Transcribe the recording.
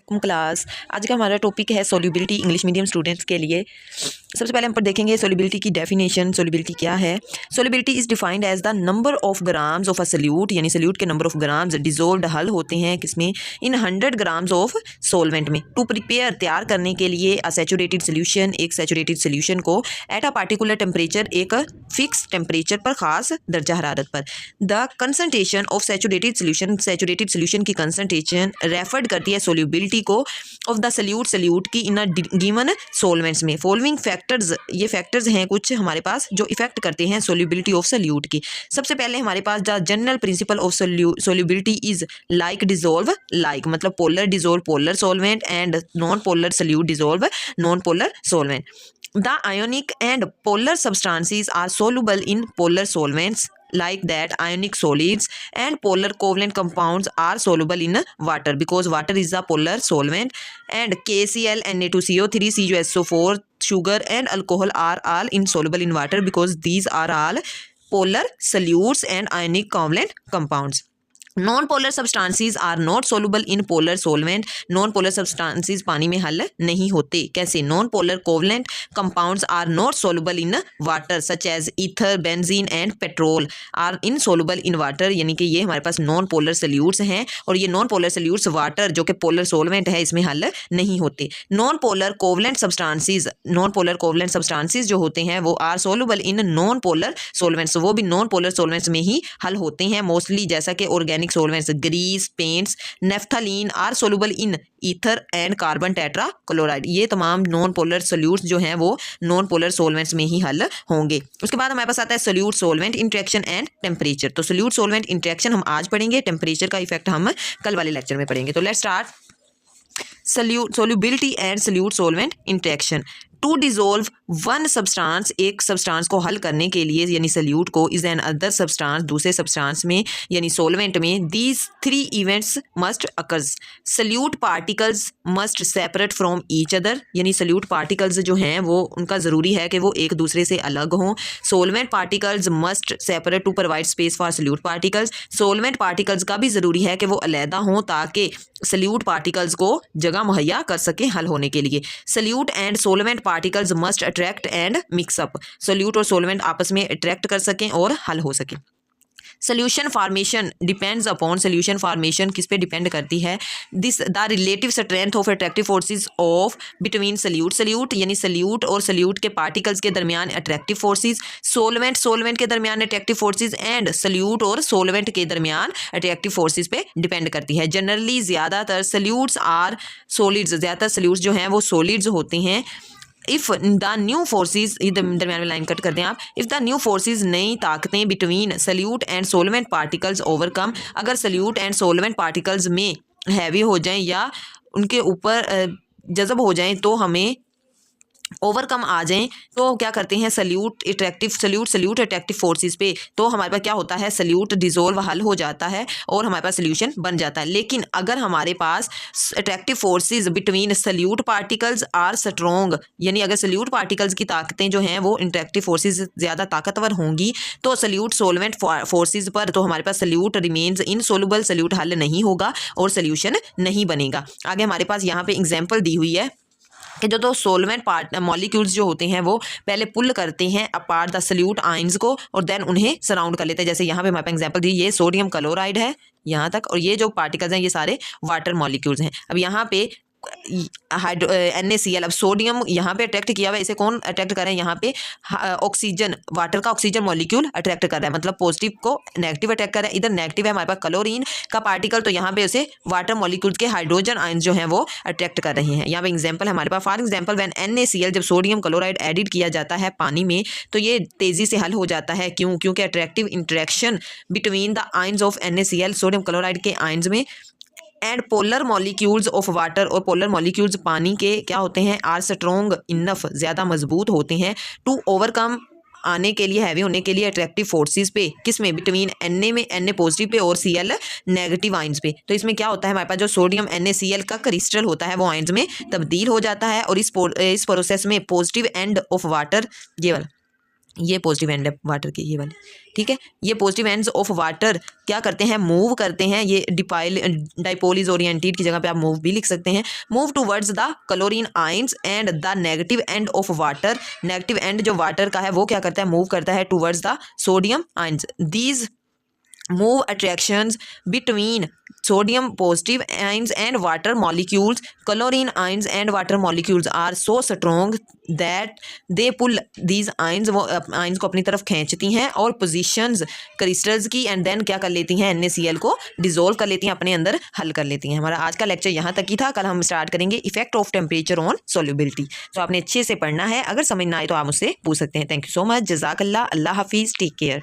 Class. आज का हमारा टॉपिक है सोल्यूबिलिटी इंग्लिश मीडियम स्टूडेंट्स के लिए। सबसे पहले हम पर देखेंगे सोल्यूबिलिटी की डेफिनेशन। सोल्यूबिलिटी क्या है? Solubility is defined as the number of grams of a solute, यानी सल्यूट के नंबर ऑफ ग्राम्स डिजोल्व्ड हल होते हैं किसमें, इन 100 ग्राम्स ऑफ सोलवेंट में, टू प्रिपेयर तैयार करने के लिए अ सैचुरेटेड सोल्यूशन, एक सैचुरेटेड सोल्यूशन को एट अ पार्टिकुलर टेम्परेचर, एक फिक्स टेम्परेचर पर, खास दर्जा हरारत पर। The concentration of saturated solution, saturated solution की कंसंट्रेशन रेफर्ड करती है सोल्यूबिलिटी को ऑफ द सल्यूट, सल्यूट की इन अ गिवन सोलवेंट्स में। फॉलोइंग फैक्टर्स, ये फैक्टर्स हैं कुछ हमारे पास जो इफेक्ट करते हैं सोल्यूबिलिटी ऑफ सल्यूट की। सबसे पहले हमारे पास the general principle of solubility is like dissolve like, मतलब polar dissolve polar solvent and non polar solute dissolve non polar solvent. The ionic and polar substances are soluble in polar solvents, like that ionic solids and polar covalent compounds are soluble in water because water is a polar solvent, and KCl, Na2CO3, CuSO4, sugar and alcohol are all insoluble in water because these are all polar solutes and ionic covalent compounds. Non polar substances are not soluble in polar solvent, non polar substances पानी में हल नहीं होते। कैसे? Non polar covalent compounds are not soluble in water, such as ether, benzene and petrol are insoluble in water, यानी कि ये हमारे पास नॉन पोलर सल्यूट्स हैं, और ये नॉन पोलर सल्यूट्स वाटर जो कि पोलर सोलवेंट है इसमें हल नहीं होते। Non polar covalent substances, non polar covalent substances जो होते हैं वो are soluble in non polar solvents, वो भी नॉन पोलर सोलवेंट्स में ही हल होते हैं मोस्टली, जैसा कि organic solvents, grease, paints, naphthalene are soluble in ether and carbon tetrachloride। ये तमाम नॉन पोलर सोल्यूट्स जो हैं वो नॉन पोलर सोलवेंट्स में ही हल होंगे। उसके बाद हमारे पास आता है solute solvent interaction and temperature. तो सोल्यूट सोलवेंट इंटरेक्शन हम आज पढ़ेंगे, टेम्परेचर का इफेक्ट हम कल वाले लेक्चर में पढ़ेंगे। तो let's start solubility and solute solvent interaction. To dissolve one substance, एक सब्सटेंस को हल करने के लिए यानी सल्यूट को, इज एन अदर सब्सटेंस, दूसरे सब्सटेंस में यानी सोलवेंट में, these 3 events must occurs. Solute particles must separate from each other, यानी सल्यूट पार्टिकल्स जो हैं वो उनका ज़रूरी है कि वो एक दूसरे से अलग हों। Solvent particles must separate to provide space for solute particles, solvent particles का भी ज़रूरी है कि वो अलहदा हों ताकि सल्यूट पार्टिकल्स को जगह मुहैया कर सकें हल होने के लिए। Solute and solvent particles must attract and mix up, solute और सोलवेंट आपस में अट्रैक्ट कर सकें और हल हो सकें। Solution formation depends upon, solution formation किस पे डिपेंड करती है? This the relative strength of attractive forces of between solute, solute यानी सल्यूट और सल्यूट के पार्टिकल्स के दरमियान अट्रैक्टिव फोर्सेस, सोलवेंट सोलवेंट के दरमियान अट्रैक्टिव फोर्सेस, एंड सल्यूट और सोलवेंट के दरमियान अट्रैक्टिव फोर्सेस पे डिपेंड करती है। जनरली ज़्यादातर सल्यूट्स आर सॉलिड्स, ज़्यादातर सल्यूट्स जो हैं वो सॉलिड्स होते हैं। इफ़ द न्यू फोर्सेज, दरमियान में लाइन कट कर दें आप, इफ़ द न्यू फोर्सेज नई ताकतें between solute and solvent particles overcome, अगर सल्यूट एंड सोलवेंट पार्टिकल्स में हैवी हो जाएं या उनके ऊपर जज़ब हो जाएं तो हमें ओवरकम आ जाएं, तो क्या करते हैं सल्यूट अट्रैक्टिव फोर्सेस पे, तो हमारे पास क्या होता है सल्यूट डिजोल्व हल हो जाता है और हमारे पास सल्यूशन बन जाता है। लेकिन अगर हमारे पास attractive forces between solute particles are strong, यानी अगर सल्यूट पार्टिकल्स की ताकतें जो हैं वो अट्रैक्टिव फोर्सेस ज़्यादा ताकतवर होंगी तो सल्यूट सोलवेंट फोर्सेस पर, तो हमारे पास सल्यूट रिमेन्स इनसोल्युबल, सल्यूट हल नहीं होगा और सल्यूशन नहीं बनेगा। आगे हमारे पास यहाँ पे एग्जाम्पल दी हुई है कि जो सोलवेंट मॉलिक्यूल्स जो होते हैं वो पहले पुल करते हैं अपार्ट द सल्यूट आइंस को और देन उन्हें सराउंड कर लेते हैं। जैसे यहाँ पे हमारे पास एग्जांपल दी, ये सोडियम क्लोराइड है यहाँ तक, और ये जो पार्टिकल्स हैं ये सारे वाटर मॉलिक्यूल्स हैं। अब यहाँ पे NaCl, अब सोडियम यहाँ पे अट्रैक्ट किया हुआ है, इसे कौन अट्रैक्ट कर रहे हैं? यहाँ पे ऑक्सीजन, वाटर का ऑक्सीजन मॉलिक्यूल अट्रैक्ट कर रहा है, मतलब पॉजिटिव को नेगेटिव अट्रैक्ट कर रहा है। इधर नेगेटिव है हमारे पास क्लोरीन का पार्टिकल, तो यहाँ पे उसे वाटर मॉलिक्यूल्स के हाइड्रोजन आयंस जो हैं वो अट्रैक्ट कर रहे हैं। यहाँ पे एग्जाम्पल हमारे पास, फॉर एग्जाम्पल व्हेन NaCl, जब सोडियम क्लोराइड एडिड किया जाता है पानी में तो ये तेज़ी से हल हो जाता है। क्यों? क्योंकि attractive interaction between the ions of NaCl, sodium chloride के आयंस में, and polar molecules of water, और पोलर मॉलिक्यूल्स पानी के क्या होते हैं? आर स्ट्रॉन्ग इनफ, ज़्यादा मजबूत होते हैं टू ओवरकम, आने के लिए, हैवी होने के लिए अट्रैक्टिव फोर्सेस पे, किस में? बिटवीन Na में, Na पॉजिटिव पे और Cl नेगेटिव आइंस पे। तो इसमें क्या होता है हमारे पास जो सोडियम NaCl का क्रिस्टल होता है वो आइंस में तब्दील हो जाता है और इस प्रोसेस में पॉजिटिव एंड ऑफ वाटर, ये वाला ये पॉजिटिव एंड है वाटर के, ये वाले, ठीक है। ये पॉजिटिव एंड्स ऑफ वाटर क्या करते हैं, मूव करते हैं। ये डाइपोल इज ओरिएंटेड की जगह पे आप मूव भी लिख सकते हैं। Move towards the chlorine ions and the negative end of water. Negative and जो वाटर का है वो क्या करता है, मूव करता है towards the sodium ions. These move attractions between sodium positive ions and water molecules. Chlorine ions and water molecules are so strong that they pull these ions, वो ions को अपनी तरफ खींचती हैं और positions crystals की, and then क्या कर लेती हैं, NaCl को डिजोल्व कर लेती हैं, अपने अंदर हल कर लेती हैं। हमारा आज का लेक्चर यहाँ तक ही था। कल हम स्टार्ट करेंगे effect of temperature on solubility. तो आपने अच्छे से पढ़ना है, अगर समझ ना आए तो आप मुझसे पूछ सकते हैं। थैंक यू सो मच, जज़ाकल्लाह, अल्लाह हाफिज़, टेक केयर।